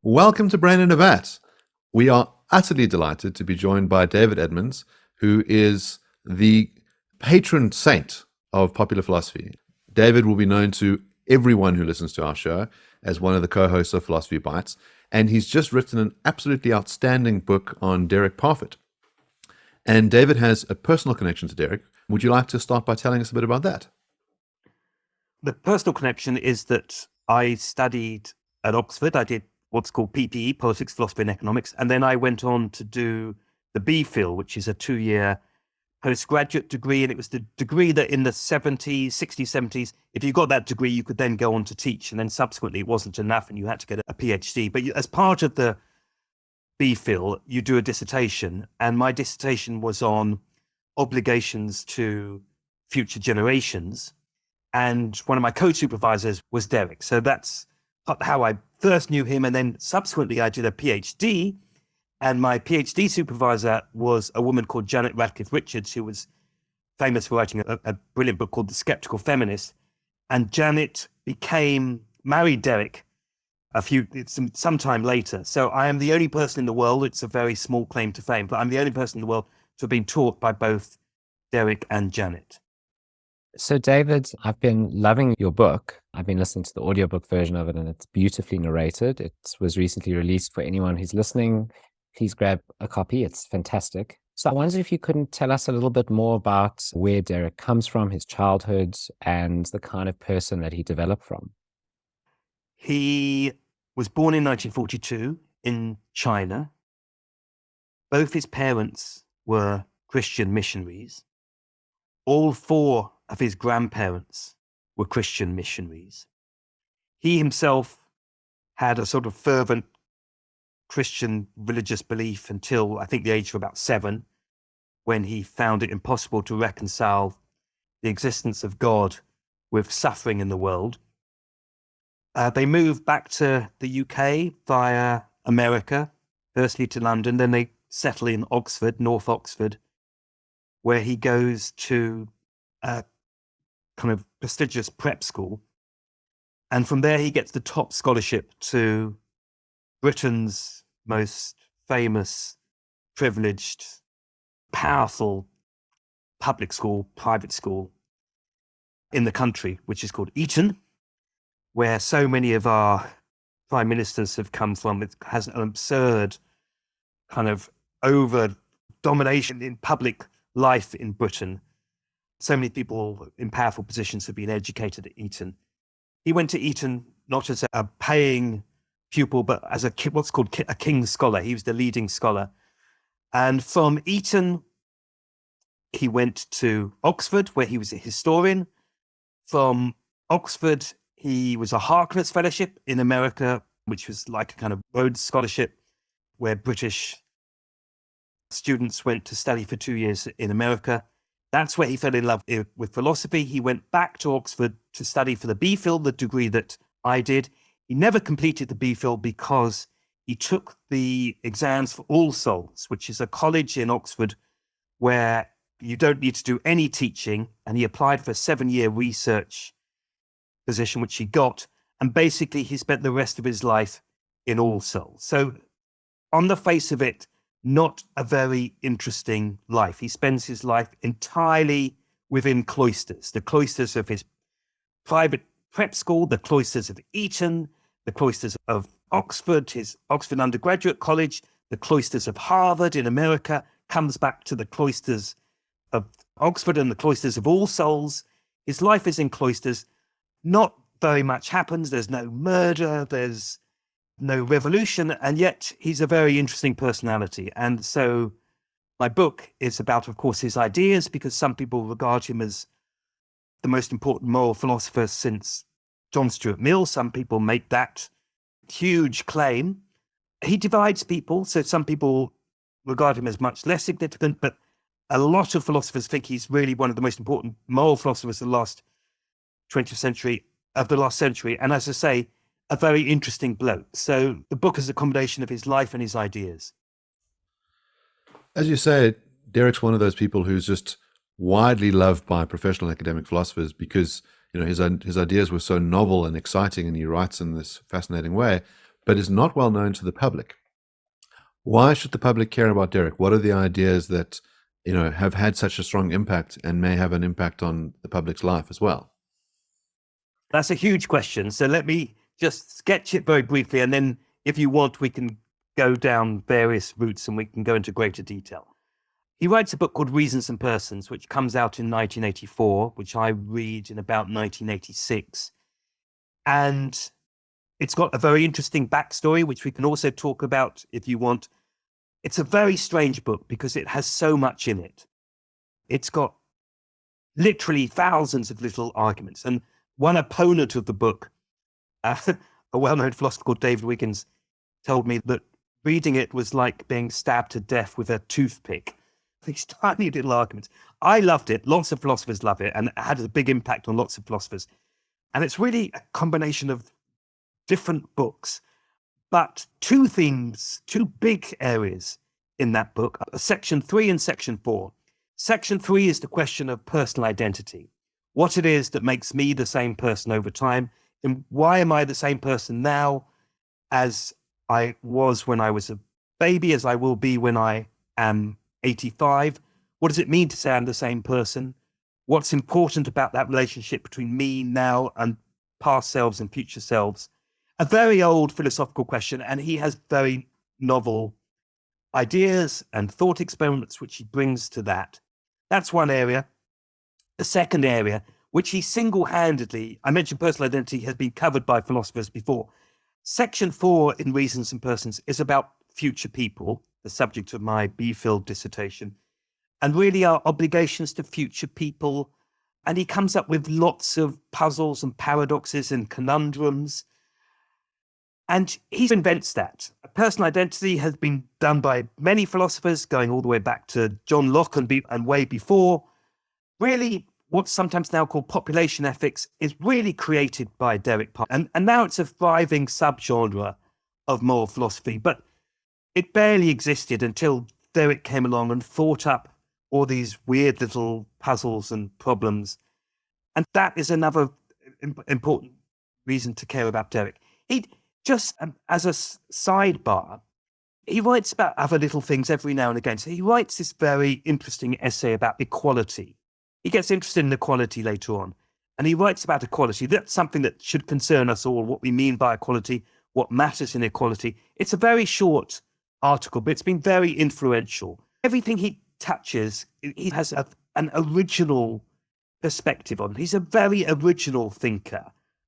Welcome to Brain in a Vat. We are utterly delighted to be joined by David Edmonds, who is the patron saint of popular philosophy. David will be known to everyone who listens to our show as one of the co-hosts of Philosophy Bites, and he's just written an absolutely outstanding book on Derek Parfit. And David has a personal connection to Derek. Would you like to start by telling us a bit about that? The personal connection is that I studied at Oxford. I did what's called PPE, Politics, Philosophy and Economics. And then I went on to do the BPhil, which is a 2-year postgraduate degree. And it was the degree that in the 70s, 60s, 70s, if you got that degree, you could then go on to teach. And then subsequently, it wasn't enough and you had to get a PhD. But as part of the BPhil, you do a dissertation. And my dissertation was on obligations to future generations. And one of my co-supervisors was Derek. So that's how I first knew him. And then subsequently, I did a PhD. And my PhD supervisor was a woman called Janet Radcliffe Richards, who was famous for writing a brilliant book called The Skeptical Feminist. And Janet married Derek some time later. So I am the only person in the world, it's a very small claim to fame, but I'm the only person in the world to have been taught by both Derek and Janet. So, David, I've been loving your book. I've been listening to the audiobook version of it, and it's beautifully narrated. It was recently released for anyone who's listening. Please grab a copy. It's fantastic. So I wonder if you couldn't tell us a little bit more about where Derek comes from, his childhood, and the kind of person that he developed from. He was born in 1942 in China. Both his parents were Christian missionaries. All four of his grandparents were Christian missionaries. He himself had a sort of fervent Christian religious belief until I think the age of about 7, when he found it impossible to reconcile the existence of God with suffering in the world. They moved back to the UK via America, firstly to London, then they settle in Oxford, North Oxford, where he goes to a kind of prestigious prep school. And from there, he gets the top scholarship to Britain's most famous, privileged, powerful public school, private school in the country, which is called Eton, where so many of our prime ministers have come from. It has an absurd kind of over domination in public life in Britain. So many people in powerful positions have been educated at Eton. He went to Eton not as a paying pupil, but as what's called a king's scholar. He was the leading scholar. And from Eton, he went to Oxford, where he was a historian. From Oxford, he was a Harkness Fellowship in America, which was like a kind of Rhodes Scholarship, where British students went to study for 2 years in America. That's where he fell in love with philosophy. He went back to Oxford to study for the BPhil, the degree that I did. He never completed the BPhil because he took the exams for All Souls, which is a college in Oxford where you don't need to do any teaching. And he applied for a 7-year research position, which he got. And basically, he spent the rest of his life in All Souls. So on the face of it, not a very interesting life. He spends his life entirely within cloisters, the cloisters of his private prep school, the cloisters of Eton, the cloisters of Oxford, his Oxford undergraduate college, the cloisters of Harvard in America, comes back to the cloisters of Oxford and the cloisters of All Souls. His life is in cloisters. Not very much happens. There's no murder. There's no revolution, and yet he's a very interesting personality. And so my book is about, of course, his ideas, because some people regard him as the most important moral philosopher since John Stuart Mill. Some people make that huge claim. He divides people, so some people regard him as much less significant, but a lot of philosophers think he's really one of the most important moral philosophers of the last 20th century, of the last century. And as I say, a very interesting bloke. So the book is a combination of his life and his ideas. As you say, Derek's one of those people who's just widely loved by professional academic philosophers because his ideas were so novel and exciting, and he writes in this fascinating way. but is not well known to the public. Why should the public care about Derek? What are the ideas that, have had such a strong impact and may have an impact on the public's life as well? That's a huge question. So let me just sketch it very briefly, and then if you want, we can go down various routes and we can go into greater detail. He writes a book called Reasons and Persons, which comes out in 1984, which I read in about 1986. And it's got a very interesting backstory, which we can also talk about if you want. It's a very strange book because it has so much in it. It's got literally thousands of little arguments. And one opponent of the book, a well-known philosopher called David Wiggins, told me that reading it was like being stabbed to death with a toothpick. These tiny little arguments. I loved it. Lots of philosophers love it, and it had a big impact on lots of philosophers. And it's really a combination of different books, but two themes, two big areas in that book are section 3 and section 4. Section 3 is the question of personal identity, what it is that makes me the same person over time, and why am I the same person now as I was when I was a baby, as I will be when I am 85. What does it mean to say I'm the same person? What's important about that relationship between me now and past selves and future selves? A very old philosophical question, and he has very novel ideas and thought experiments which he brings to that. That's one area. The second area, which he single-handedly, I mentioned personal identity has been covered by philosophers before. Section 4 in Reasons and Persons is about future people, the subject of my B.Phil dissertation, and really our obligations to future people. And he comes up with lots of puzzles and paradoxes and conundrums. And he invents that. Personal identity has been done by many philosophers, going all the way back to John Locke and way before. Really, what's sometimes now called population ethics is really created by Derek Parfit. And now it's a thriving subgenre of moral philosophy, but it barely existed until Derek came along and thought up all these weird little puzzles and problems. And that is another important reason to care about Derek. He just, as a sidebar, he writes about other little things every now and again. So he writes this very interesting essay about equality. He gets interested in equality later on, and he writes about equality. That's something that should concern us all, what we mean by equality, what matters in equality. It's a very short article, but it's been very influential. Everything he touches, he has an original perspective on. He's a very original thinker.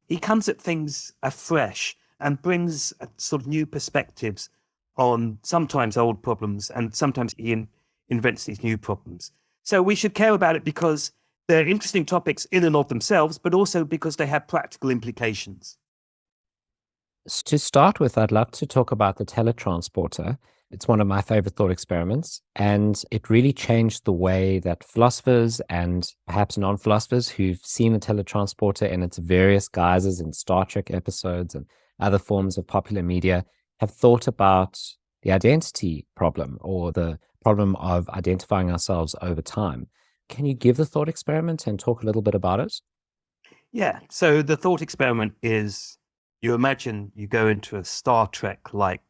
He comes at things afresh and brings sort of new perspectives on sometimes old problems, and sometimes he invents these new problems. So we should care about it because they're interesting topics in and of themselves, but also because they have practical implications. To start with, I'd love to talk about the Teletransporter. It's one of my favorite thought experiments, and it really changed the way that philosophers and perhaps non-philosophers who've seen the Teletransporter in its various guises in Star Trek episodes and other forms of popular media have thought about the identity problem or the problem of identifying ourselves over time. Can you give the thought experiment and talk a little bit about it? Yeah, so the thought experiment is, you imagine you go into a Star Trek-like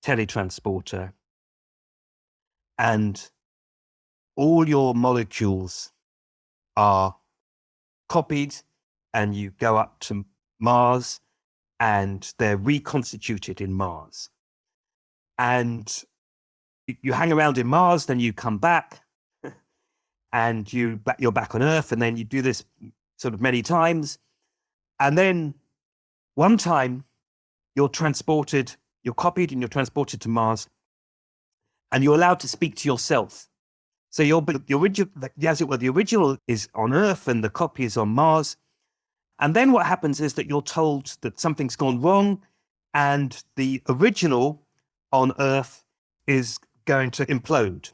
teletransporter and all your molecules are copied and you go up to Mars and they're reconstituted in Mars. And you hang around in Mars, then you come back and you're back on Earth, and then you do this sort of many times. And then one time you're copied and you're transported to Mars, and you're allowed to speak to yourself. So the original is on Earth and the copy is on Mars. And then what happens is that you're told that something's gone wrong and the original on Earth is going to implode,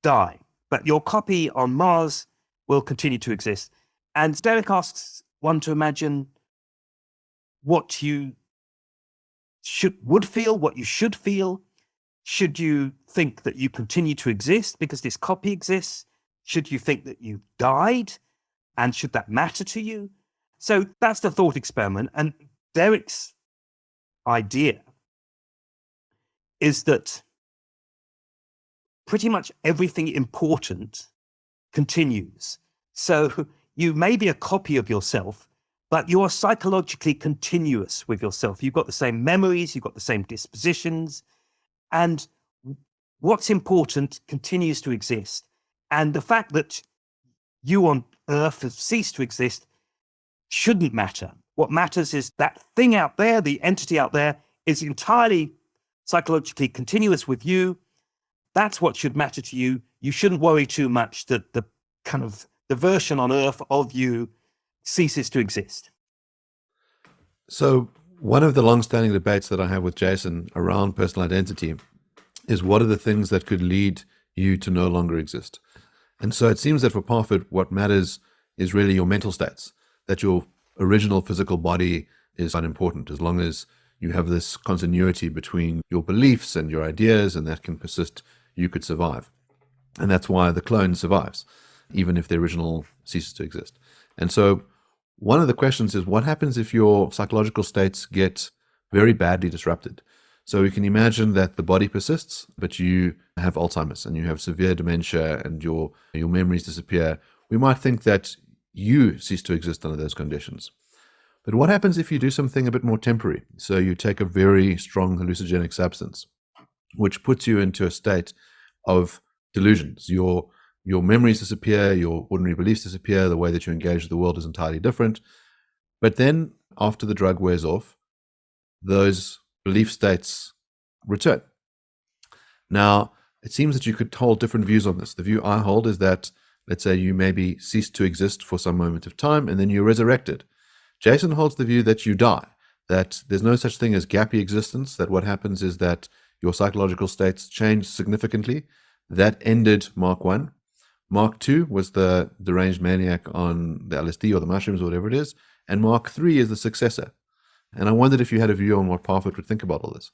die. But your copy on Mars will continue to exist. And Derek asks one to imagine what you would feel, what you should feel. Should you think that you continue to exist because this copy exists? Should you think that you died? And should that matter to you? So that's the thought experiment. And Derek's idea is that pretty much everything important continues. So you may be a copy of yourself, but you're psychologically continuous with yourself. You've got the same memories, you've got the same dispositions, and what's important continues to exist. And the fact that you on Earth have ceased to exist shouldn't matter. What matters is that thing out there, the entity out there, is entirely psychologically continuous with you. That's what should matter to you. You shouldn't worry too much that the kind of the version on Earth of you ceases to exist. So one of the long-standing debates that I have with Jason around personal identity is what are the things that could lead you to no longer exist? And so it seems that for Parfit, what matters is really your mental states, that your original physical body is unimportant as long as you have this continuity between your beliefs and your ideas, and that can persist, you could survive. And that's why the clone survives, even if the original ceases to exist. And so one of the questions is, what happens if your psychological states get very badly disrupted? So we can imagine that the body persists, but you have Alzheimer's and you have severe dementia and your memories disappear. We might think that you cease to exist under those conditions. But what happens if you do something a bit more temporary? So you take a very strong hallucinogenic substance, which puts you into a state of delusions. Your memories disappear, your ordinary beliefs disappear, the way that you engage with the world is entirely different. But then after the drug wears off, those belief states return. Now, it seems that you could hold different views on this. The view I hold is that, let's say you maybe cease to exist for some moment of time and then you're resurrected. Jason holds the view that you die, that there's no such thing as gappy existence, that what happens is that your psychological states change significantly. That ended Mark 1. Mark 2 was the deranged maniac on the LSD or the mushrooms or whatever it is, and Mark 3 is the successor. And I wondered if you had a view on what Parfit would think about all this.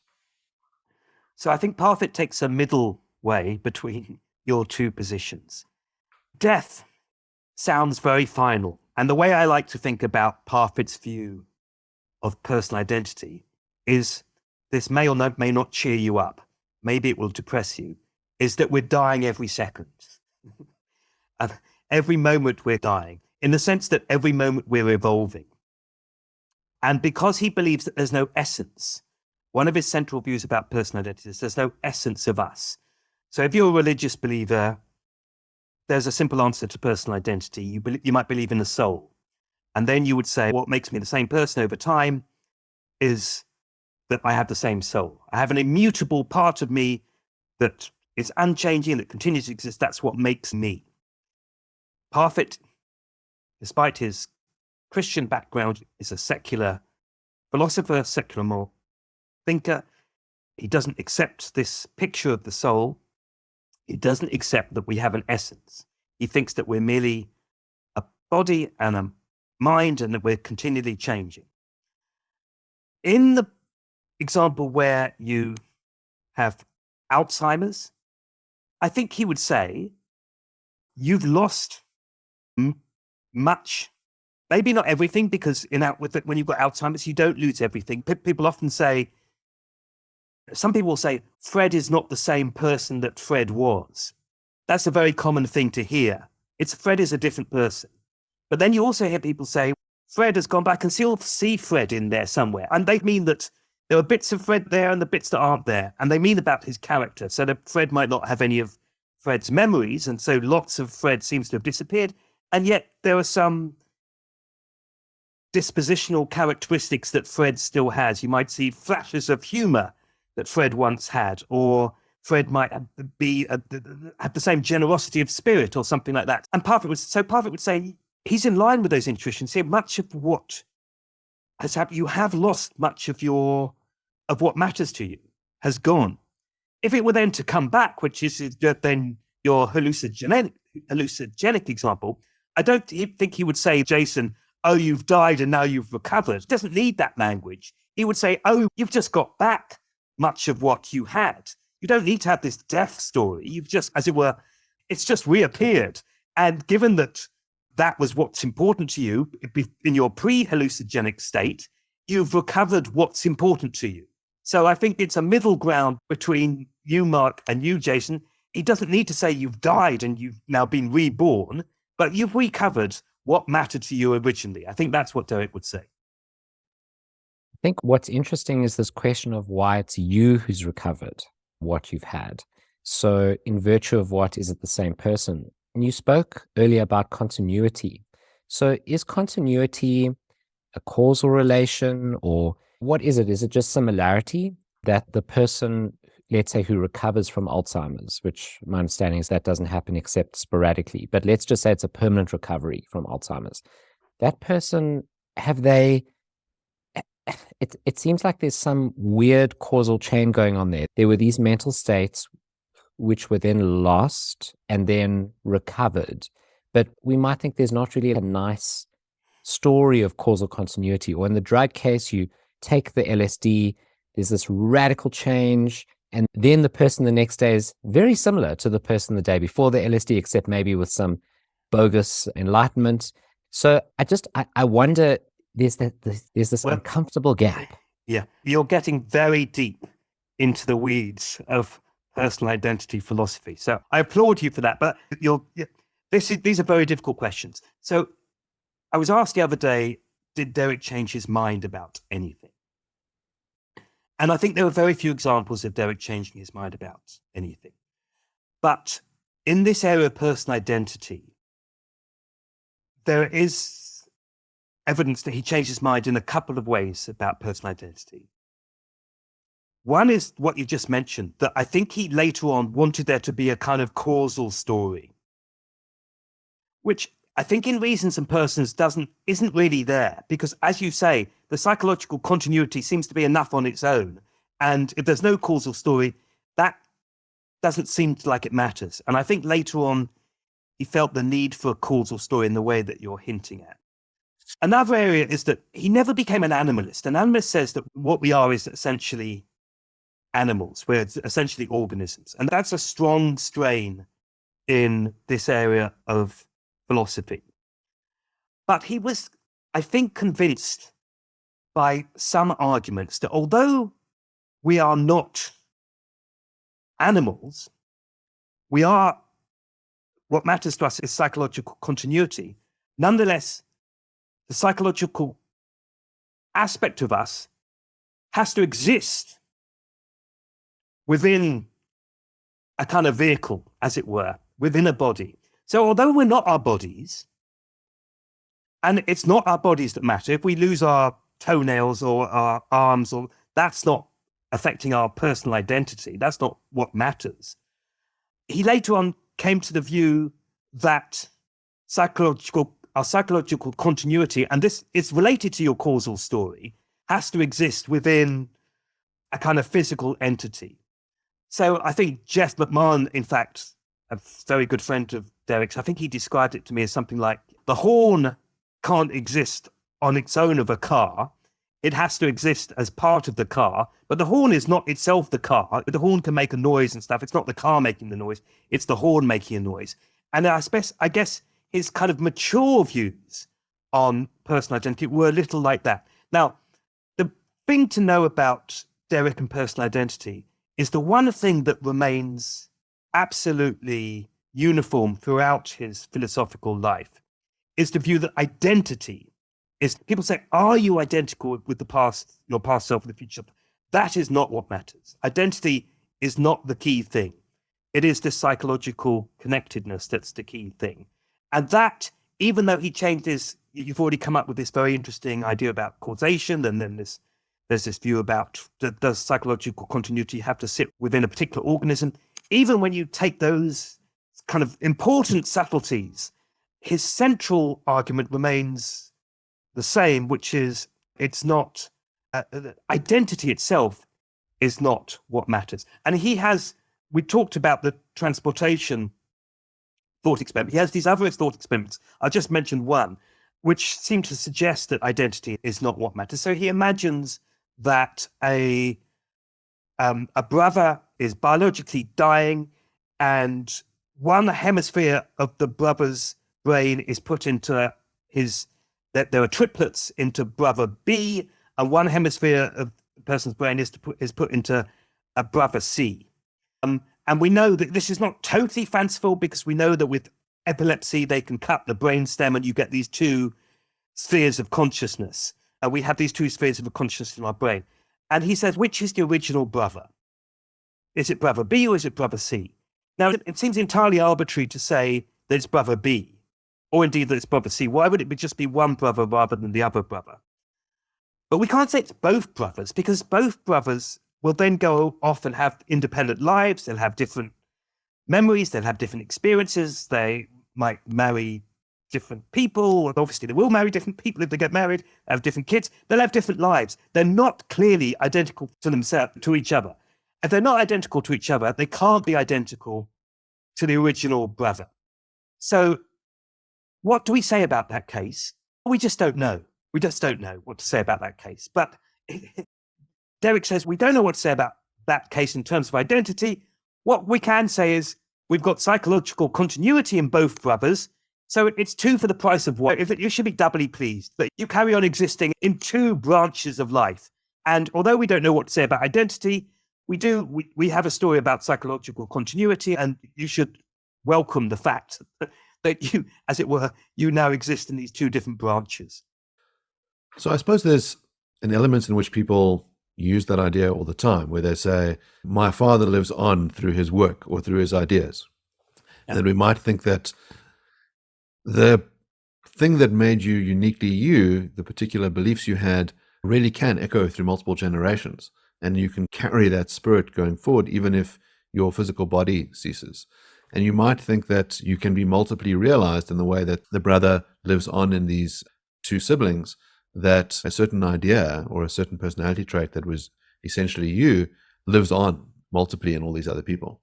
So I think Parfit takes a middle way between your two positions. Death sounds very final. And the way I like to think about Parfit's view of personal identity is, this may or may not cheer you up, maybe it will depress you, is that we're dying every second. Every moment we're dying, in the sense that every moment we're evolving. And because he believes that there's no essence, one of his central views about personal identity is there's no essence of us. So if you're a religious believer, there's a simple answer to personal identity. You might believe in the soul. And then you would say, what makes me the same person over time is that I have the same soul. I have an immutable part of me that is unchanging, that continues to exist. That's what makes me. Parfit, despite his Christian background, is a secular philosopher, secular moral thinker. He doesn't accept this picture of the soul. He doesn't accept that we have an essence. He thinks that we're merely a body and a mind and that we're continually changing. In the example where you have Alzheimer's, I think he would say you've lost much, maybe not everything, because when you've got Alzheimer's, you don't lose everything. People often say, some people will say, Fred is not the same person that Fred was. That's a very common thing to hear. Fred is a different person. But then you also hear people say, Fred has gone back and still see Fred in there somewhere. And they mean that there are bits of Fred there and the bits that aren't there. And they mean about his character. So that Fred might not have any of Fred's memories. And so lots of Fred seems to have disappeared. And yet there are some dispositional characteristics that Fred still has. You might see flashes of humor that Fred once had, or Fred might have the same generosity of spirit or something like that. And Parfit would say he's in line with those intuitions. Here, much of what has happened, you have lost much of what matters to you has gone. If it were then to come back, which is then your hallucinogenic example, I don't think he would say, Jason, oh, you've died and now you've recovered. He doesn't need that language. He would say, oh, you've just got back much of what you had. You don't need to have this death story. You've just, as it were, it's just reappeared. And given that that was what's important to you in your pre-hallucinogenic state, you've recovered what's important to you. So I think it's a middle ground between you, Mark, and you, Jason. He doesn't need to say you've died and you've now been reborn, but you've recovered what mattered to you originally. I think that's what Derek would say. I think what's interesting is this question of why it's you who's recovered what you've had. So in virtue of what, is it the same person? And you spoke earlier about continuity. So is continuity a causal relation, or what is it? Is it just similarity that the person, let's say, who recovers from Alzheimer's, which my understanding is that doesn't happen except sporadically, but let's just say it's a permanent recovery from Alzheimer's. That person, have they, it seems like there's some weird causal chain going on there. There were these mental states which were then lost and then recovered. But we might think there's not really a nice story of causal continuity. Or in the drug case, you take the LSD, there's this radical change, and then the person the next day is very similar to the person the day before the LSD, except maybe with some bogus enlightenment. So I wonder, there's this uncomfortable gap. Yeah, you're getting very deep into the weeds of personal identity philosophy. So I applaud you for that. But these are very difficult questions. So I was asked the other day, did Derek change his mind about anything? And I think there are very few examples of Derek changing his mind about anything. But in this area of personal identity, there is evidence that he changed his mind in a couple of ways about personal identity. One is what you just mentioned, that I think he later on wanted there to be a kind of causal story, which I think in Reasons and Persons isn't really there, because as you say, the psychological continuity seems to be enough on its own. And if there's no causal story, that doesn't seem like it matters. And I think later on, he felt the need for a causal story in the way that you're hinting at. Another area is that he never became an animalist. An animalist says that what we are is essentially animals. We're essentially organisms. And that's a strong strain in this area of philosophy. But he was, I think, convinced by some arguments that although we are not animals, what matters to us is psychological continuity. Nonetheless, the psychological aspect of us has to exist within a kind of vehicle, as it were, within a body. So although we're not our bodies, and it's not our bodies that matter, if we lose our toenails or our arms, or that's not affecting our personal identity, that's not what matters. He later on came to the view that our psychological continuity, and this is related to your causal story, has to exist within a kind of physical entity. So I think Jeff McMahon, in fact, a very good friend of Derek's, I think he described it to me as something like the horn can't exist on its own of a car. It has to exist as part of the car, but the horn is not itself the car. The horn can make a noise and stuff. It's not the car making the noise. It's the horn making a noise. And I guess his kind of mature views on personal identity were a little like that. Now, the thing to know about Derek and personal identity is the one thing that remains absolutely uniform throughout his philosophical life is the view that identity is, people say, are you identical with the past, your past self and the future? That is not what matters. Identity is not the key thing. It is the psychological connectedness that's the key thing. And that, even though he changed his, you've already come up with this very interesting idea about causation, and then there's this view about does psychological continuity have to sit within a particular organism? Even when you take those kind of important subtleties, his central argument remains the same, which is it's not, identity itself is not what matters. And we talked about the transportation thought experiment. He has these other thought experiments. I just mentioned one, which seem to suggest that identity is not what matters. So he imagines that a brother is biologically dying, and one hemisphere of the brother's brain is put into that there are triplets into brother B, and one hemisphere of a person's brain is put into a brother C. And we know that this is not totally fanciful, because we know that with epilepsy, they can cut the brainstem and you get these two spheres of consciousness. And we have these two spheres of consciousness in our brain. And he says, which is the original brother? Is it brother B or is it brother C? Now, it seems entirely arbitrary to say that it's brother B, or indeed that it's brother C. Why would it just be one brother rather than the other brother? But we can't say it's both brothers, because both brothers will then go off and have independent lives. They'll have different memories. They'll have different experiences. They might marry different people. Obviously, they will marry different people if they get married, have different kids. They'll have different lives. They're not clearly identical to themselves, to each other. If they're not identical to each other, they can't be identical to the original brother. So what do we say about that case? We just don't know. We just don't know what to say about that case. But Derek says we don't know what to say about that case in terms of identity. What we can say is we've got psychological continuity in both brothers. So it's two for the price of one. You should be doubly pleased that you carry on existing in two branches of life. And although we don't know what to say about identity, we have a story about psychological continuity, and you should welcome the fact that you, as it were, you now exist in these two different branches. So I suppose there's an element in which people use that idea all the time, where they say, my father lives on through his work or through his ideas. Yeah. And we might think that the thing that made you uniquely you, the particular beliefs you had, really can echo through multiple generations. And you can carry that spirit going forward, even if your physical body ceases. And you might think that you can be multiply realized in the way that the brother lives on in these two siblings, that a certain idea or a certain personality trait that was essentially you lives on multiply in all these other people.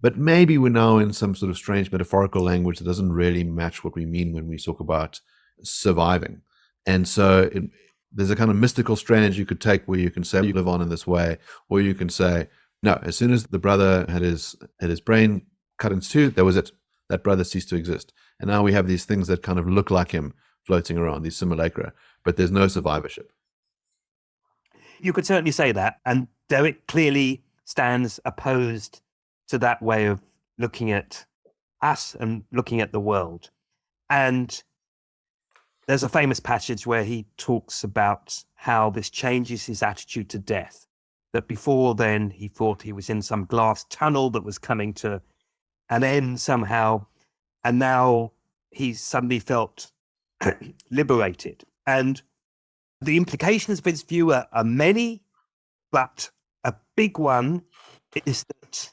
But maybe we're now in some sort of strange metaphorical language that doesn't really match what we mean when we talk about surviving. And so there's a kind of mystical strange you could take, where you can say you live on in this way, or you can say, no, as soon as the brother had his brain cut in two, that was it. That brother ceased to exist. And now we have these things that kind of look like him floating around, these simulacra, but there's no survivorship. You could certainly say that. And Derek clearly stands opposed to that way of looking at us and looking at the world. And there's a famous passage where he talks about how this changes his attitude to death. That before then he thought he was in some glass tunnel that was coming to an end somehow. And now he suddenly felt liberated. And the implications of his view are many, but a big one is that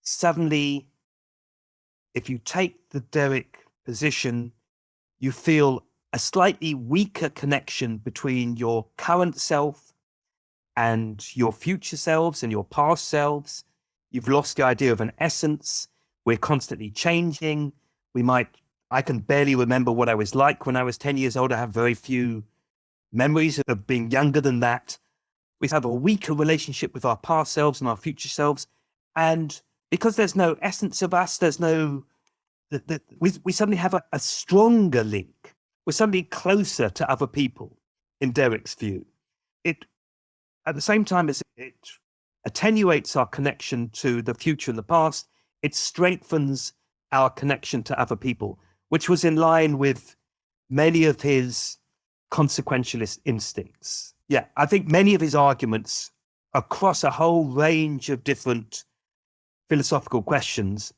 suddenly, if you take the Derek position, you feel a slightly weaker connection between your current self and your future selves and your past selves. You've lost the idea of an essence. We're constantly changing. I can barely remember what I was like when I was 10 years old. I have very few memories of being younger than that. We have a weaker relationship with our past selves and our future selves. And because there's no essence of us, we suddenly have a stronger link. We're suddenly closer to other people, in Derek's view. At the same time as it attenuates our connection to the future and the past, it strengthens our connection to other people, which was in line with many of his consequentialist instincts. Yeah, I think many of his arguments across a whole range of different philosophical questions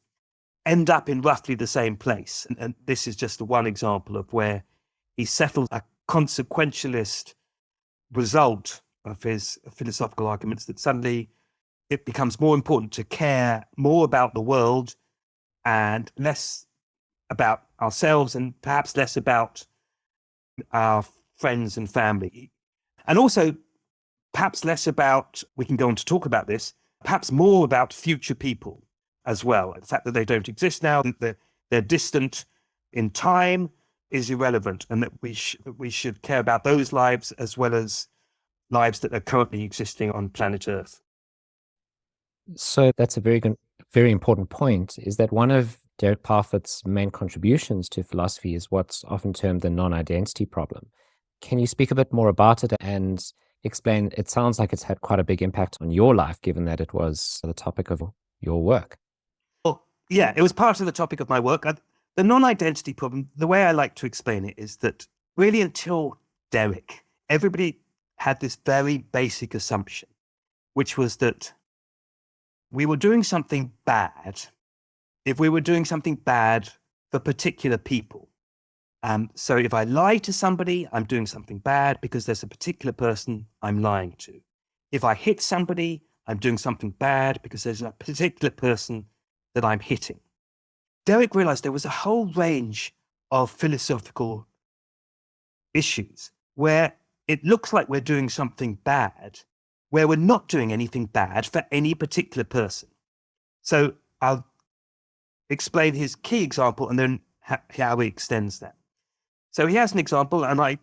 end up in roughly the same place. And this is just one example of where he settles a consequentialist result of his philosophical arguments, that suddenly it becomes more important to care more about the world and less about ourselves, and perhaps less about our friends and family. And also perhaps less about, we can go on to talk about this, perhaps more about future people as well. The fact that they don't exist now, that they're distant in time, is irrelevant, and that we should care about those lives as well as lives that are currently existing on planet Earth. So that's a very important point, is that one of Derek Parfit's main contributions to philosophy is what's often termed the non-identity problem. Can you speak a bit more about it and explain? It sounds like it's had quite a big impact on your life, given that it was the topic of your work. Well, yeah, it was part of the topic of my work. The non-identity problem, the way I like to explain it is that really until Derek, everybody had this very basic assumption, which was that we were doing something bad if we were doing something bad for particular people. So if I lie to somebody, I'm doing something bad because there's a particular person I'm lying to. If I hit somebody, I'm doing something bad because there's a particular person that I'm hitting. Derek realized there was a whole range of philosophical issues where it looks like we're doing something bad, where we're not doing anything bad for any particular person. So I'll explain his key example and then how he extends that. So he has an example, and I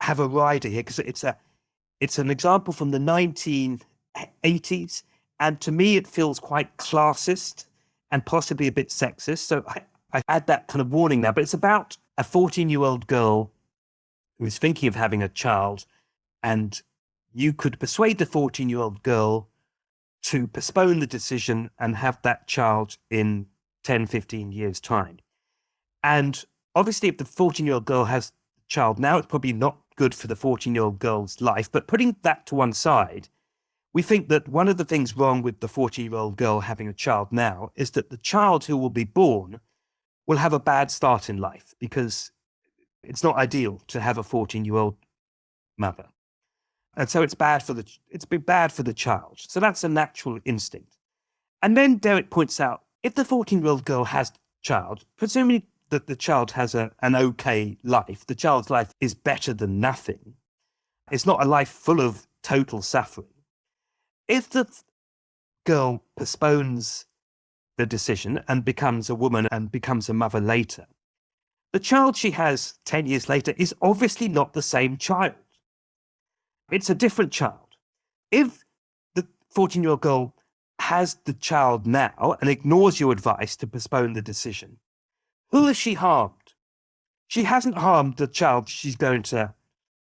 have a rider here because it's an example from the 1980s, and to me it feels quite classist and possibly a bit sexist. So I add that kind of warning now, but it's about a 14-year-old girl who is thinking of having a child, and you could persuade the 14-year-old girl to postpone the decision and have that child in 10, 15 years' time. And obviously, if the 14-year-old girl has a child now, it's probably not good for the 14-year-old girl's life. But putting that to one side, we think that one of the things wrong with the 14-year-old girl having a child now is that the child who will be born will have a bad start in life because it's not ideal to have a 14-year-old mother. And so it's been bad for the child. So that's a natural instinct. And then Derek points out, if the 14-year-old girl has a child, presumably that the child has an okay life, the child's life is better than nothing. It's not a life full of total suffering. If the girl postpones the decision and becomes a woman and becomes a mother later, the child she has 10 years later is obviously not the same child. It's a different child. If the 14-year-old girl has the child now and ignores your advice to postpone the decision, who has she harmed? She hasn't harmed the child she's going to,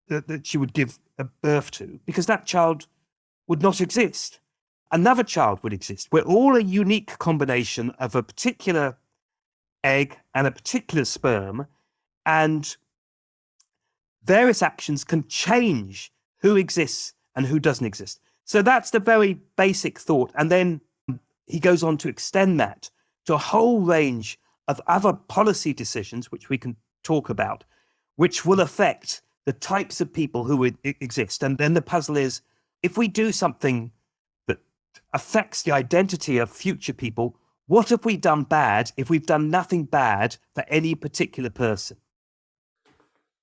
that she would give a birth to, because that child would not exist. Another child would exist. We're all a unique combination of a particular egg and a particular sperm, and various actions can change who exists and who doesn't exist. So that's the very basic thought. And then he goes on to extend that to a whole range of other policy decisions, which we can talk about, which will affect the types of people who would exist. And then the puzzle is, if we do something that affects the identity of future people, what have we done bad if we've done nothing bad for any particular person?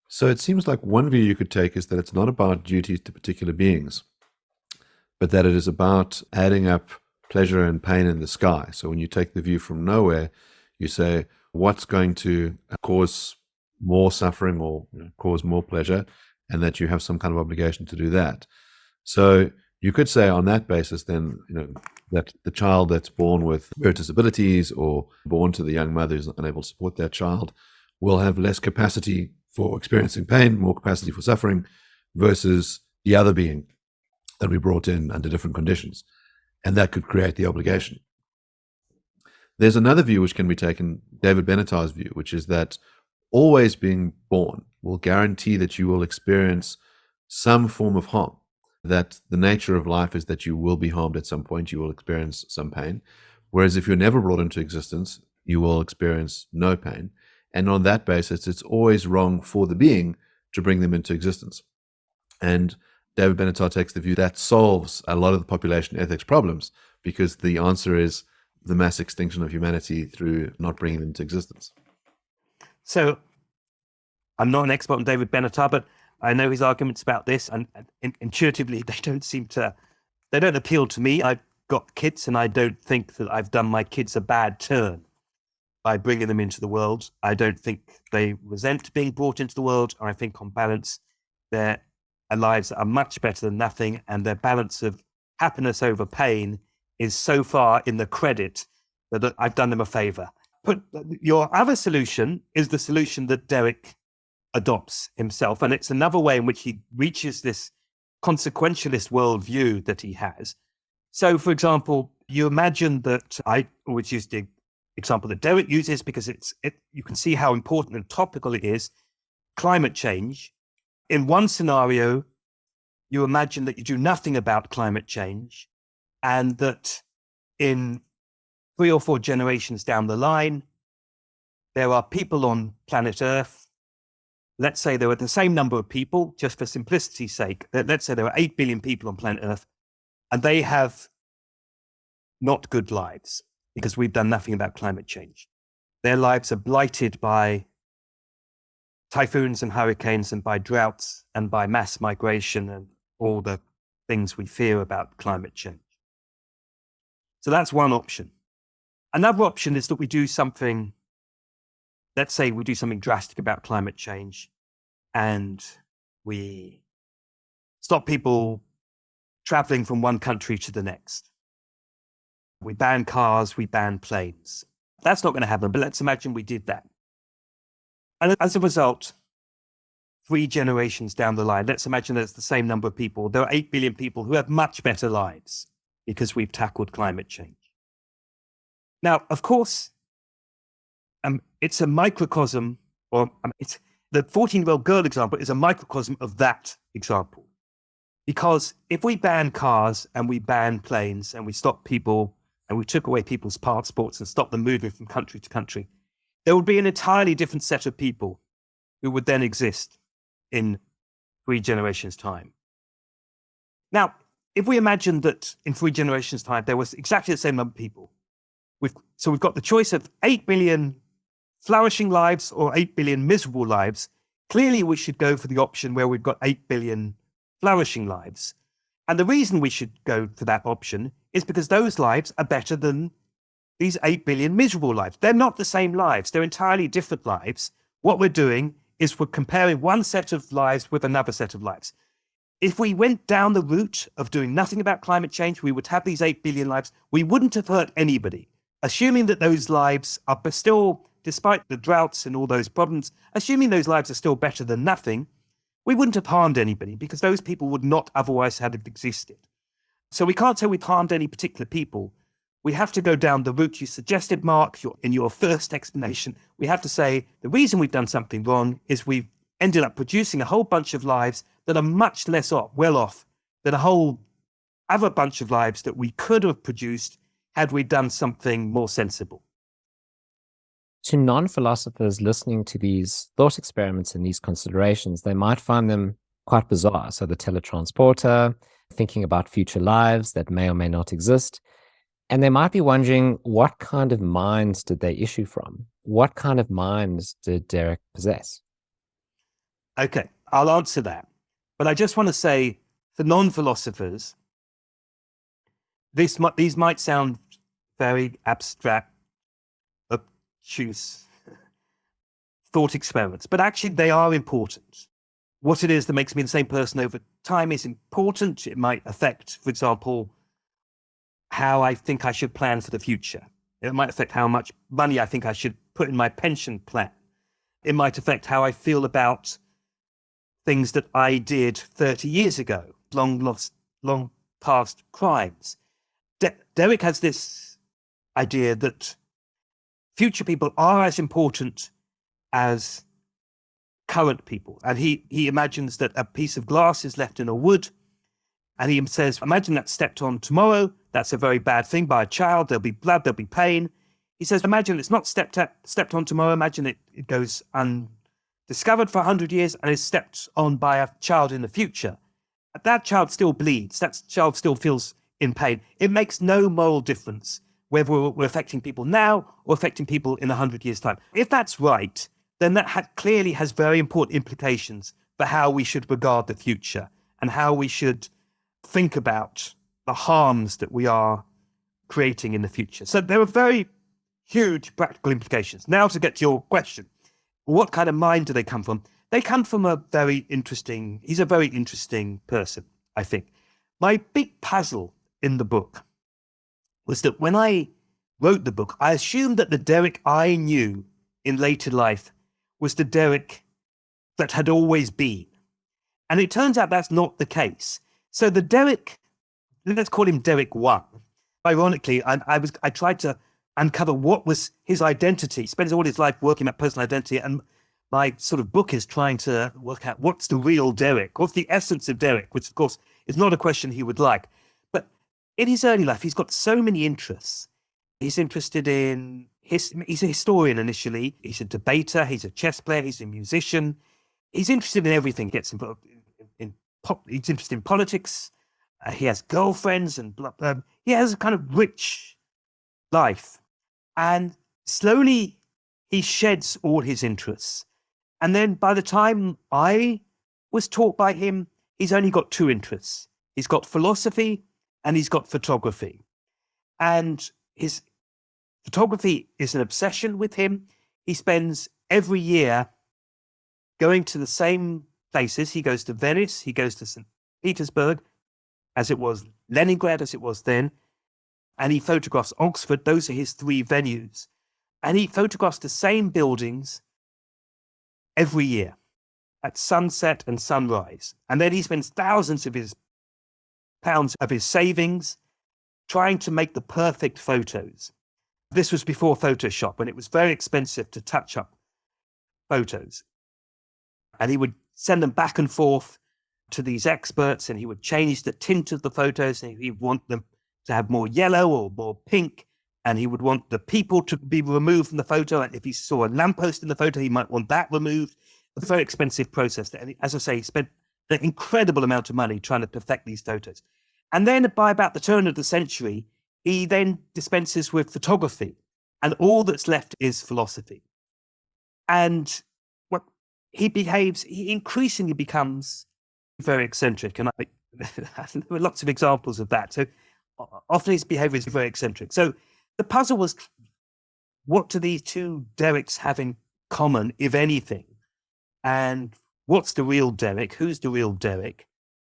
So it seems like one view you could take is that it's not about duties to particular beings, but that it is about adding up pleasure and pain in the sky. So when you take the view from nowhere, you say, what's going to cause more suffering or cause more pleasure, and that you have some kind of obligation to do that. So you could say on that basis then, that the child that's born with disabilities or born to the young mother who's unable to support that child will have less capacity for experiencing pain, more capacity for suffering, versus the other being that we brought in under different conditions. And that could create the obligation. There's another view which can be taken, David Benatar's view, which is that always being born will guarantee that you will experience some form of harm, that the nature of life is that you will be harmed at some point, you will experience some pain. Whereas if you're never brought into existence, you will experience no pain. And on that basis, it's always wrong for the being to bring them into existence. And David Benatar takes the view that solves a lot of the population ethics problems, because the answer is the mass extinction of humanity through not bringing them into existence. So I'm not an expert on David Benatar, but I know his arguments about this, and intuitively they don't appeal to me. I've got kids, and I don't think that I've done my kids a bad turn by bringing them into the world. I don't think they resent being brought into the world. I think on balance, their lives are much better than nothing, and their balance of happiness over pain is so far in the credit that I've done them a favor. But your other solution is the solution that Derek adopts himself. And it's another way in which he reaches this consequentialist worldview that he has. So, for example, you imagine that I always use the example that Derek uses because you can see how important and topical it is. Climate change. In one scenario, you imagine that you do nothing about climate change and that in 3 or 4 generations down the line, there are people on planet Earth. Let's say there are the same number of people, just for simplicity's sake. Let's say there are 8 billion people on planet Earth, and they have not good lives because we've done nothing about climate change. Their lives are blighted by typhoons and hurricanes and by droughts and by mass migration and all the things we fear about climate change. So that's one option. Another option is that we do something, let's say we do something drastic about climate change and we stop people traveling from one country to the next. We ban cars, we ban planes. That's not going to happen, but let's imagine we did that. And as a result, 3 generations down the line, let's imagine that it's the same number of people. There are 8 billion people who have much better lives because we've tackled climate change. Now, of course, it's a microcosm, it's the 14-year-old girl example is a microcosm of that example. Because if we ban cars and we ban planes and we stop people and we took away people's passports and stopped them moving from country to country, there would be an entirely different set of people who would then exist in 3 generations' time. Now, if we imagine that in 3 generations' time, there was exactly the same number of people, so we've got the choice of 8 billion flourishing lives or 8 billion miserable lives. Clearly, we should go for the option where we've got 8 billion flourishing lives. And the reason we should go for that option is because those lives are better than these 8 billion miserable lives. They're not the same lives. They're entirely different lives. What we're doing is we're comparing one set of lives with another set of lives. If we went down the route of doing nothing about climate change, we would have these 8 billion lives. We wouldn't have hurt anybody. Assuming that those lives are still, despite the droughts and all those problems, assuming those lives are still better than nothing, we wouldn't have harmed anybody because those people would not otherwise have existed. So we can't say we've harmed any particular people. We have to go down the route you suggested, Mark, in your first explanation. We have to say the reason we've done something wrong is we've ended up producing a whole bunch of lives that are much less well off than a whole other bunch of lives that we could have produced had we done something more sensible. To non-philosophers listening to these thought experiments and these considerations, they might find them quite bizarre. So the teletransporter, thinking about future lives that may or may not exist. And they might be wondering, what kind of minds did they issue from? What kind of minds did Derek possess? Okay, I'll answer that. But I just want to say, for non-philosophers, these might sound very abstract, obtuse thought experiments, but actually they are important. What it is that makes me the same person over time is important. It might affect, for example, how I think I should plan for the future. It might affect how much money I think I should put in my pension plan. It might affect how I feel about things that I did 30 years ago, long past crimes. Derek has this idea that future people are as important as current people. And he imagines that a piece of glass is left in a wood. And he says, imagine that's stepped on tomorrow. That's a very bad thing by a child. There'll be blood, there'll be pain. He says, imagine it's not stepped on tomorrow. Imagine it goes undiscovered for 100 years and is stepped on by a child in the future. That child still bleeds. That child still feels in pain. It makes no moral difference whether we're affecting people now or affecting people in 100 years' time. If that's right, then that clearly has very important implications for how we should regard the future and how we should think about the harms that we are creating in the future. So there are very huge practical implications. Now to get to your question, what kind of mind do they come from? They come from he's a very interesting person, I think. My big puzzle in the book was that when I wrote the book, I assumed that the Derek I knew in later life was the Derek that had always been. And it turns out that's not the case. So the Derek, let's call him Derek 1. Ironically, I tried to uncover what was his identity. He spends all his life working at personal identity, and my sort of book is trying to work out what's the real Derek, what's the essence of Derek, which of course is not a question he would like. But in his early life, he's got so many interests. He's interested in he's a historian initially. He's a debater. He's a chess player. He's a musician. He's interested in everything. Gets involved in pop. He's interested in politics. He has girlfriends and he has a kind of rich life. And slowly he sheds all his interests. And then by the time I was taught by him, he's only got 2 interests. He's got philosophy and he's got photography. And his photography is an obsession with him. He spends every year going to the same places. He goes to Venice, he goes to St. Petersburg, as it was Leningrad, as it was then, and he photographs Oxford. Those are his 3 venues. And he photographs the same buildings every year at sunset and sunrise. And then he spends thousands of his pounds of his savings trying to make the perfect photos. This was before Photoshop, and it was very expensive to touch up photos. And he would send them back and forth to these experts, and he would change the tint of the photos, and he'd want them to have more yellow or more pink, and he would want the people to be removed from the photo. And if he saw a lamppost in the photo, he might want that removed. A very expensive process. And as I say, he spent an incredible amount of money trying to perfect these photos. And then by about the turn of the century, he then dispenses with photography, and all that's left is philosophy. And what he increasingly becomes very eccentric, and there were lots of examples of that. So often his behavior is very eccentric. So the puzzle was, what do these 2 Dereks have in common, if anything? And what's the real Derek? Who's the real Derek?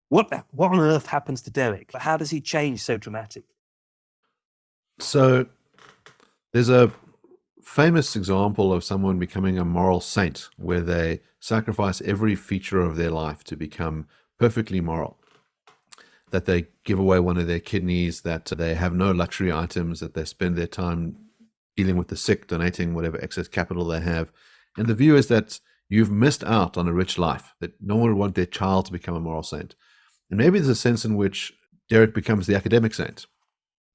What on earth happens to Derek? How does he change so dramatically? So there's a famous example of someone becoming a moral saint where they sacrifice every feature of their life to become perfectly moral. That they give away one of their kidneys, that they have no luxury items, that they spend their time dealing with the sick, donating whatever excess capital they have. And the view is that you've missed out on a rich life, that no one would want their child to become a moral saint. And maybe there's a sense in which Derek becomes the academic saint,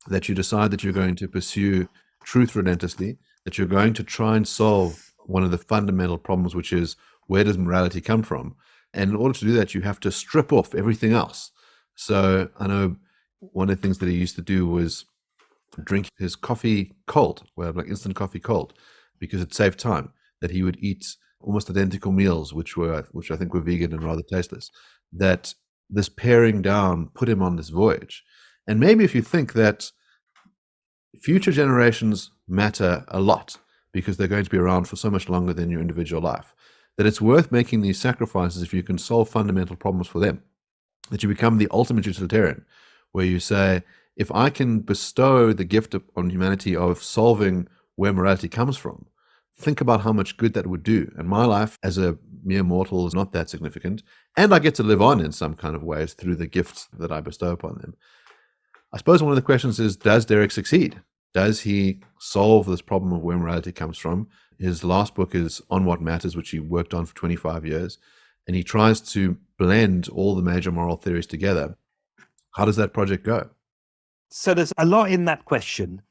that you decide that you're going to pursue truth relentlessly, that you're going to try and solve one of the fundamental problems, which is, where does morality come from? And in order to do that, you have to strip off everything else. So I know one of the things that he used to do was drink his coffee cold, like instant coffee cold, because it saved time, that he would eat almost identical meals, which I think were vegan and rather tasteless, that this paring down put him on this voyage. And maybe if you think that future generations matter a lot because they're going to be around for so much longer than your individual life, that it's worth making these sacrifices if you can solve fundamental problems for them, that you become the ultimate utilitarian, where you say, if I can bestow the gift on humanity of solving where morality comes from, think about how much good that would do. And my life as a mere mortal is not that significant. And I get to live on in some kind of ways through the gifts that I bestow upon them. I suppose one of the questions is, does Derek succeed? Does he solve this problem of where morality comes from? His last book is On What Matters, which he worked on for 25 years. And he tries to blend all the major moral theories together. How does that project go? So there's a lot in that question.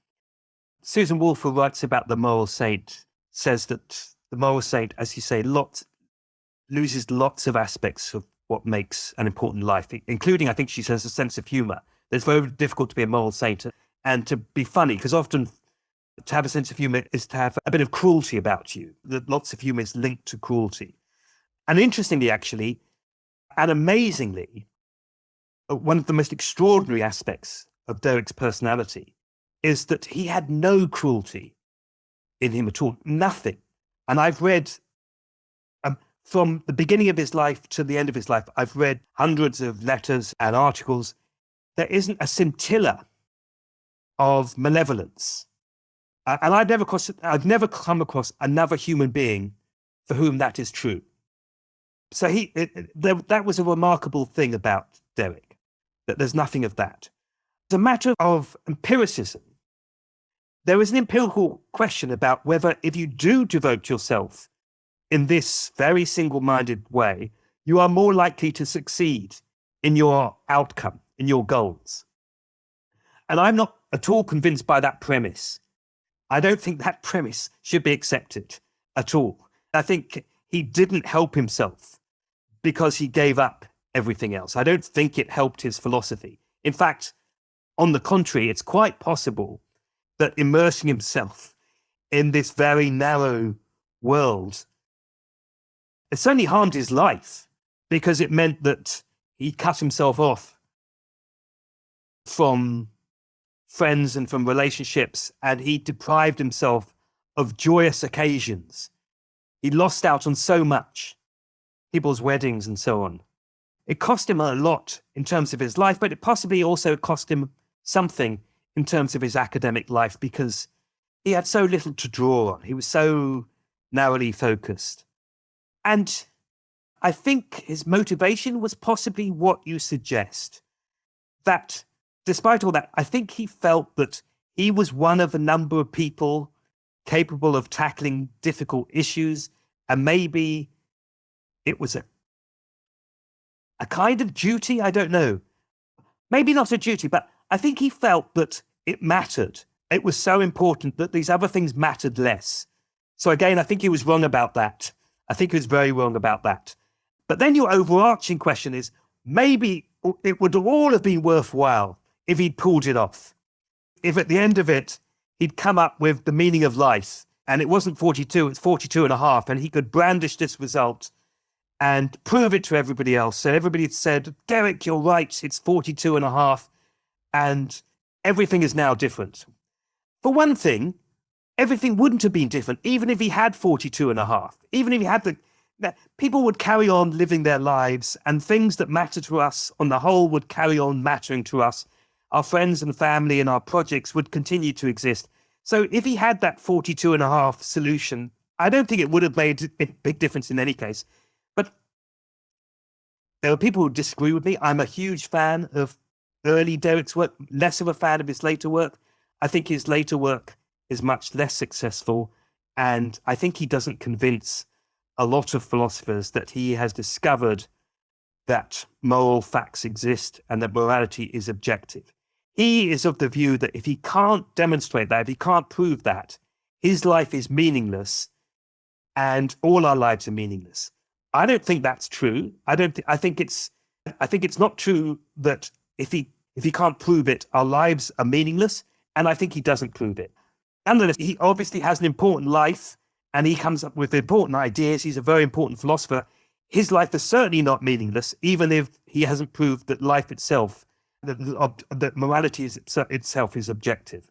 Susan Wolf, who writes about the moral saint, says that the moral saint, as you say, loses lots of aspects of what makes an important life, including, I think she says, a sense of humor. It's very difficult to be a moral saint and to be funny, because often to have a sense of humor is to have a bit of cruelty about you. Lots of humor is linked to cruelty. And interestingly, actually, and amazingly, one of the most extraordinary aspects of Derek's personality is that he had no cruelty in him at all, nothing. And I've read, from the beginning of his life to the end of his life, I've read hundreds of letters and articles. There isn't a scintilla of malevolence. And I've never come across another human being for whom that is true. So that was a remarkable thing about Derek, that there's nothing of that. It's a matter of empiricism. There is an empirical question about whether if you do devote yourself in this very single-minded way, you are more likely to succeed in your outcome, in your goals. And I'm not at all convinced by that premise. I don't think that premise should be accepted at all. I think he didn't help himself because he gave up everything else. I don't think it helped his philosophy. In fact, on the contrary, it's quite possible that immersing himself in this very narrow world, it certainly harmed his life because it meant that he cut himself off from friends and from relationships, and he deprived himself of joyous occasions. He lost out on so much, people's weddings and so on. It cost him a lot in terms of his life, but it possibly also cost him something in terms of his academic life because he had so little to draw on. He was so narrowly focused. And I think his motivation was possibly what you suggest, that despite all that, I think he felt that he was one of a number of people capable of tackling difficult issues, and maybe it was a kind of duty, I don't know. Maybe not a duty, but I think he felt that it mattered. It was so important that these other things mattered less. So again, I think he was wrong about that. I think he was very wrong about that. But then your overarching question is, maybe it would all have been worthwhile if he'd pulled it off. If at the end of it, he'd come up with the meaning of life, and it wasn't 42, it's 42 and a half, and he could brandish this result and prove it to everybody else. So everybody said, Derek, you're right, it's 42 and a half, and everything is now different. For one thing, everything wouldn't have been different, even if he had 42 and a half, even if he had people would carry on living their lives, and things that matter to us on the whole would carry on mattering to us. Our friends and family and our projects would continue to exist. So if he had that 42 and a half solution, I don't think it would have made a big difference in any case. But there are people who disagree with me. I'm a huge fan of early Derek's work, less of a fan of his later work. I think his later work is much less successful, and I think he doesn't convince a lot of philosophers that he has discovered that moral facts exist and that morality is objective. He is of the view that if he can't demonstrate that, if he can't prove that, his life is meaningless and all our lives are meaningless. I don't think that's true. I think it's not true that if he can't prove it, our lives are meaningless, and I think he doesn't prove it. Nonetheless, he obviously has an important life, and he comes up with important ideas. He's a very important philosopher. His life is certainly not meaningless, even if he hasn't proved that life itself, that morality itself is objective.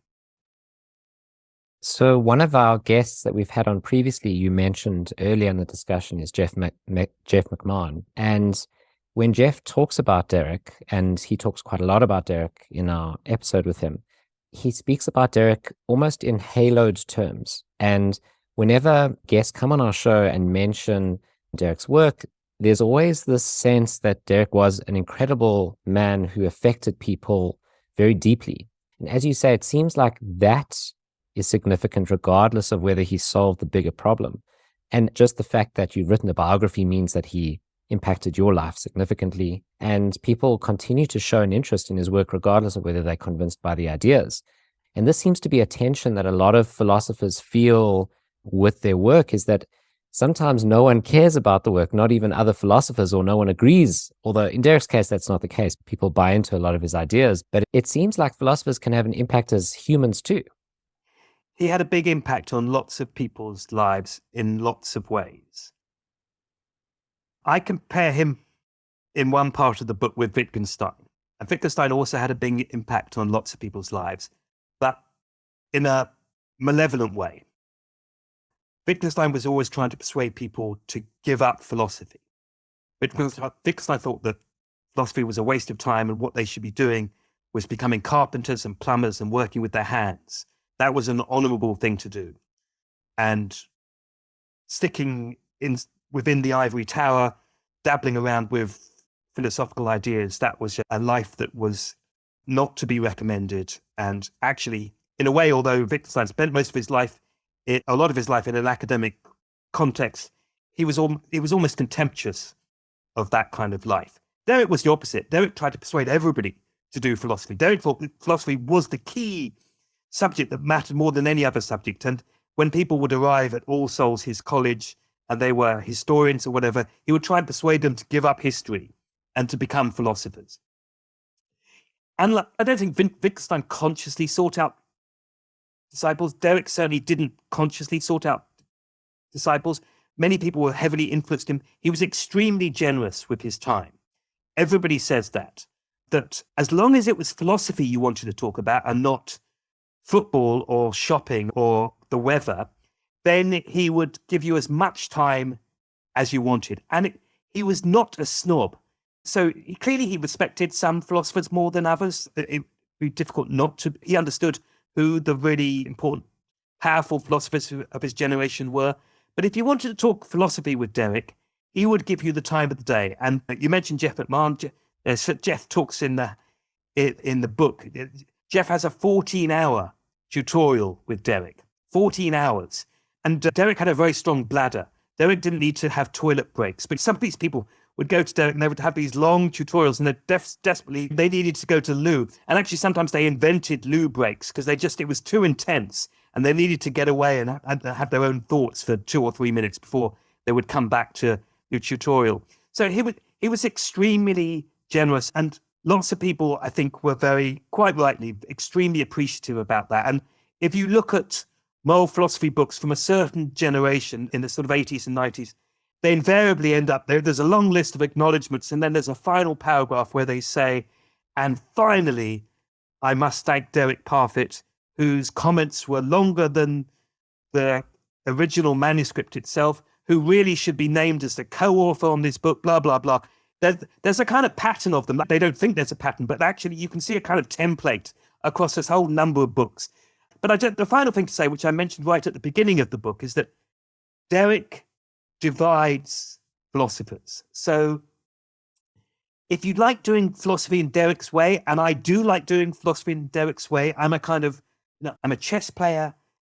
So one of our guests that we've had on previously, you mentioned earlier in the discussion, is Jeff McMahon. And when Jeff talks about Derek, and he talks quite a lot about Derek in our episode with him, he speaks about Derek almost in haloed terms. And whenever guests come on our show and mention Derek's work, there's always this sense that Derek was an incredible man who affected people very deeply. And as you say, it seems like that is significant regardless of whether he solved the bigger problem. And just the fact that you've written a biography means that he impacted your life significantly. And people continue to show an interest in his work regardless of whether they're convinced by the ideas. And this seems to be a tension that a lot of philosophers feel with their work, is that sometimes no one cares about the work, not even other philosophers, or no one agrees. Although in Derek's case, that's not the case. People buy into a lot of his ideas, but it seems like philosophers can have an impact as humans too. He had a big impact on lots of people's lives in lots of ways. I compare him in one part of the book with Wittgenstein. And Wittgenstein also had a big impact on lots of people's lives, but in a malevolent way. Wittgenstein was always trying to persuade people to give up philosophy. Wittgenstein thought that philosophy was a waste of time, and what they should be doing was becoming carpenters and plumbers and working with their hands. That was an honorable thing to do. And sticking within the ivory tower dabbling around with philosophical ideas, that was a life that was not to be recommended. And actually, in a way, although Wittgenstein spent most of his life, a lot of his life in an academic context, he was almost contemptuous of that kind of life. Derek was the opposite. Derek tried to persuade everybody to do philosophy. Derek thought that philosophy was the key subject that mattered more than any other subject. And when people would arrive at All Souls, his college, and they were historians or whatever, he would try and persuade them to give up history and to become philosophers. And I don't think Wittgenstein consciously sought out disciples. Derek certainly didn't consciously sort out disciples. Many people were heavily influenced him. He was extremely generous with his time. Everybody says that as long as it was philosophy you wanted to talk about and not football or shopping or the weather, then he would give you as much time as you wanted. And he was not a snob. So clearly he respected some philosophers more than others. It would be difficult not to. He understood who the really important, powerful philosophers of his generation were. But if you wanted to talk philosophy with Derek, he would give you the time of the day. And you mentioned Jeff McMahon. Jeff talks in the book. Jeff has a 14-hour tutorial with Derek. 14 hours. And Derek had a very strong bladder. Derek didn't need to have toilet breaks. But some of these people would go to Derek and they would have these long tutorials, and desperately, they needed to go to loo. And actually, sometimes they invented loo breaks because it was too intense and they needed to get away and have their own thoughts for 2 or 3 minutes before they would come back to the tutorial. So he was extremely generous, and lots of people, I think, were quite rightly, extremely appreciative about that. And if you look at moral philosophy books from a certain generation in the sort of 80s and 90s, they invariably end up there. There's a long list of acknowledgements, and then there's a final paragraph where they say, and finally, I must thank Derek Parfit, whose comments were longer than the original manuscript itself, who really should be named as the co-author on this book, blah, blah, blah. There's a kind of pattern of them. They don't think there's a pattern, but actually you can see a kind of template across this whole number of books. But the final thing to say, which I mentioned right at the beginning of the book, is that Derek divides philosophers. So if you like doing philosophy in Derek's way, and I do like doing philosophy in Derek's way, I'm a chess player.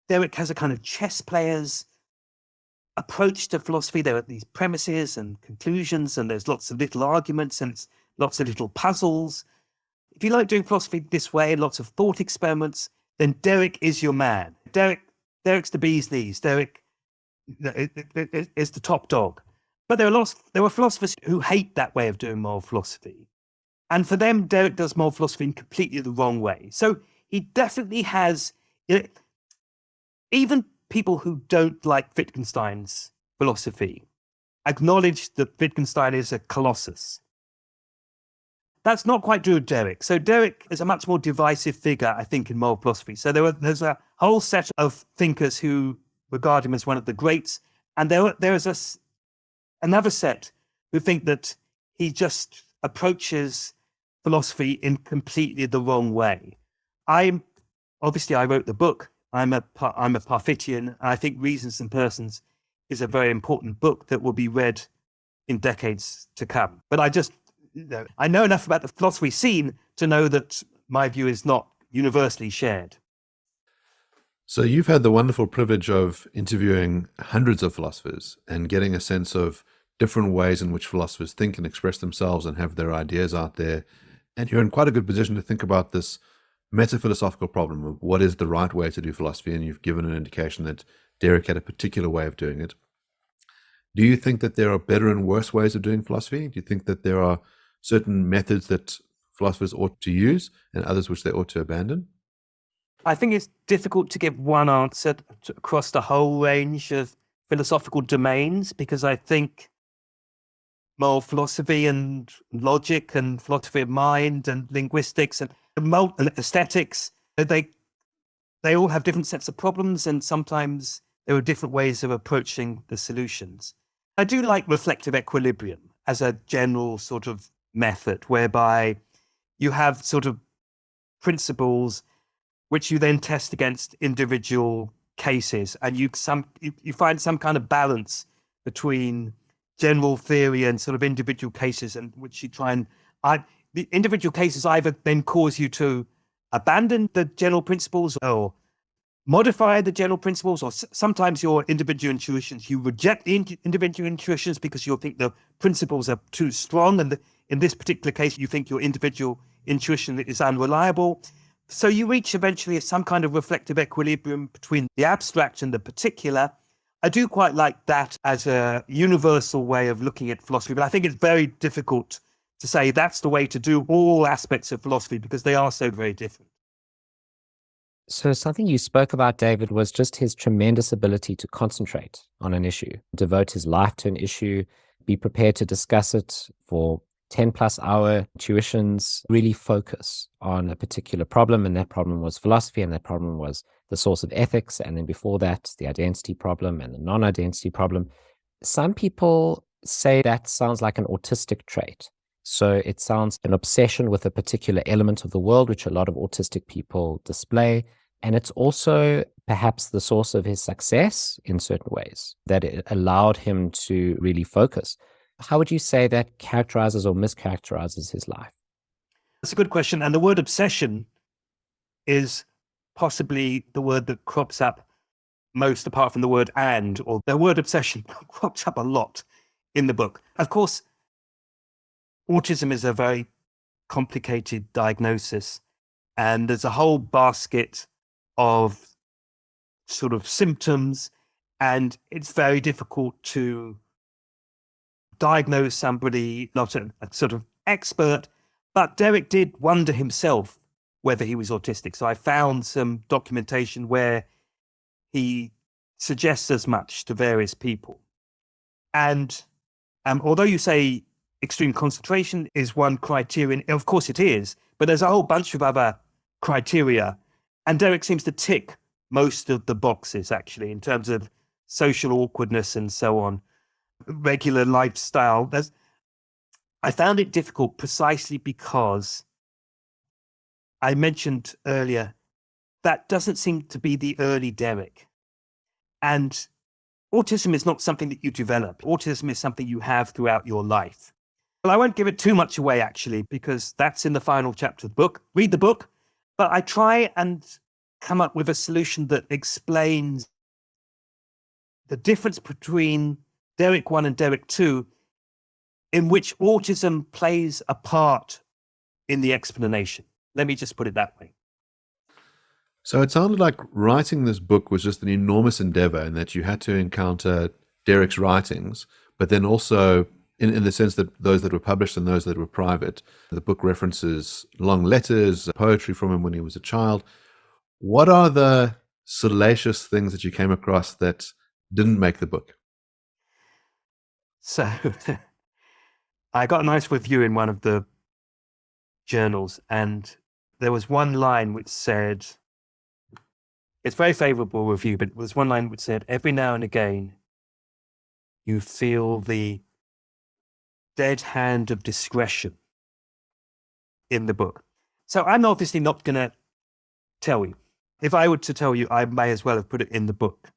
Derek has a kind of chess player's approach to philosophy. There are these premises and conclusions, and there's lots of little arguments and lots of little puzzles. If you like doing philosophy this way, lots of thought experiments, then Derek is your man. Derek's the bee's knees. Derek is the top dog. But there are philosophers who hate that way of doing moral philosophy. And for them, Derek does moral philosophy in completely the wrong way. So he definitely has, even people who don't like Wittgenstein's philosophy acknowledge that Wittgenstein is a colossus. That's not quite true of Derek. So Derek is a much more divisive figure, I think, in moral philosophy. So there's a whole set of thinkers who regard him as one of the greats, and there is another set who think that he just approaches philosophy in completely the wrong way. I wrote the book. I'm a Parfitian. I think Reasons and Persons is a very important book that will be read in decades to come. But I know enough about the philosophy scene to know that my view is not universally shared. So you've had the wonderful privilege of interviewing hundreds of philosophers and getting a sense of different ways in which philosophers think and express themselves and have their ideas out there. And you're in quite a good position to think about this metaphilosophical problem of what is the right way to do philosophy. And you've given an indication that Derek had a particular way of doing it. Do you think that there are better and worse ways of doing philosophy? Do you think that there are certain methods that philosophers ought to use and others which they ought to abandon? I think it's difficult to give one answer across the whole range of philosophical domains, because I think moral philosophy and logic and philosophy of mind and linguistics and aesthetics, they all have different sets of problems, and sometimes there are different ways of approaching the solutions. I do like reflective equilibrium as a general sort of method, whereby you have sort of principles which you then test against individual cases, and you find some kind of balance between general theory and sort of individual cases, and which you try and the individual cases either then cause you to abandon the general principles or modify the general principles, or sometimes your individual intuitions, you reject the individual intuitions because you think the principles are too strong. And in this particular case, you think your individual intuition is unreliable. So you reach eventually some kind of reflective equilibrium between the abstract and the particular. I do quite like that as a universal way of looking at philosophy, but I think it's very difficult to say that's the way to do all aspects of philosophy because they are so very different. So something you spoke about, David, was just his tremendous ability to concentrate on an issue, devote his life to an issue, be prepared to discuss it for 10-plus-hour tuitions, really focus on a particular problem. And that problem was philosophy, and that problem was the source of ethics. And then before that, the identity problem and the non-identity problem. Some people say that sounds like an autistic trait. So it sounds an obsession with a particular element of the world, which a lot of autistic people display. And it's also perhaps the source of his success in certain ways, that it allowed him to really focus. How would you say that characterizes or mischaracterizes his life? That's a good question. And the word obsession is possibly the word that crops up most, apart from the word and, or the word obsession crops up a lot in the book. Of course, autism is a very complicated diagnosis, and there's a whole basket of sort of symptoms, and it's very difficult to diagnose somebody, not a sort of expert. But Derek did wonder himself whether he was autistic. So I found some documentation where he suggests as much to various people. And although you say extreme concentration is one criterion, of course it is, but there's a whole bunch of other criteria. And Derek seems to tick most of the boxes, actually, in terms of social awkwardness and so on, regular lifestyle. I found it difficult precisely because I mentioned earlier that doesn't seem to be the early Derek. And autism is not something that you develop. Autism is something you have throughout your life. Well, I won't give it too much away, actually, because that's in the final chapter of the book. Read the book. But I try and come up with a solution that explains the difference between Derek 1 and Derek 2, in which autism plays a part in the explanation. Let me just put it that way. So it sounded like writing this book was just an enormous endeavor, and that you had to encounter Derek's writings, but then also in the sense that those that were published and those that were private. The book references long letters, poetry from him when he was a child. What are the salacious things that you came across that didn't make the book? So I got a nice review in one of the journals, and there was one line which said, it's a very favorable review, but there was one line which said, every now and again, you feel the dead hand of discretion in the book. So I'm obviously not going to tell you. If I were to tell you, I may as well have put it in the book.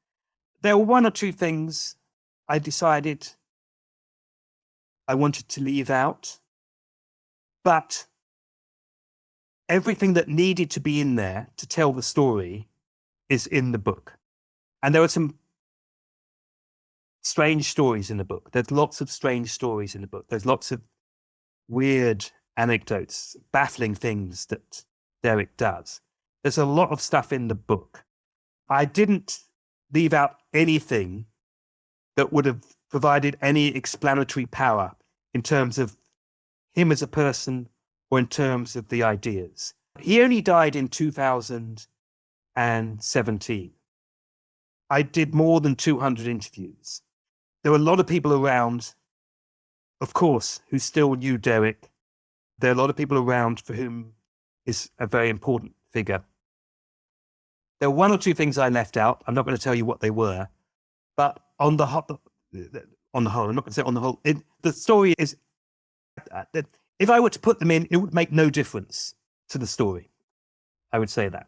There were one or two things I decided I wanted to leave out, but everything that needed to be in there to tell the story is in the book. And there are some strange stories in the book. There's lots of strange stories in the book. There's lots of weird anecdotes, baffling things that Derek does. There's a lot of stuff in the book. I didn't leave out anything that would have provided any explanatory power in terms of him as a person or in terms of the ideas. He only died in 2017. I did more than 200 interviews. There were a lot of people around, of course, who still knew Derek. There are a lot of people around for whom is a very important figure. There were one or two things I left out. I'm not going to tell you what they were, but on the whole, I'm not going to say on the whole, the story is that if I were to put them in, it would make no difference to the story. I would say that.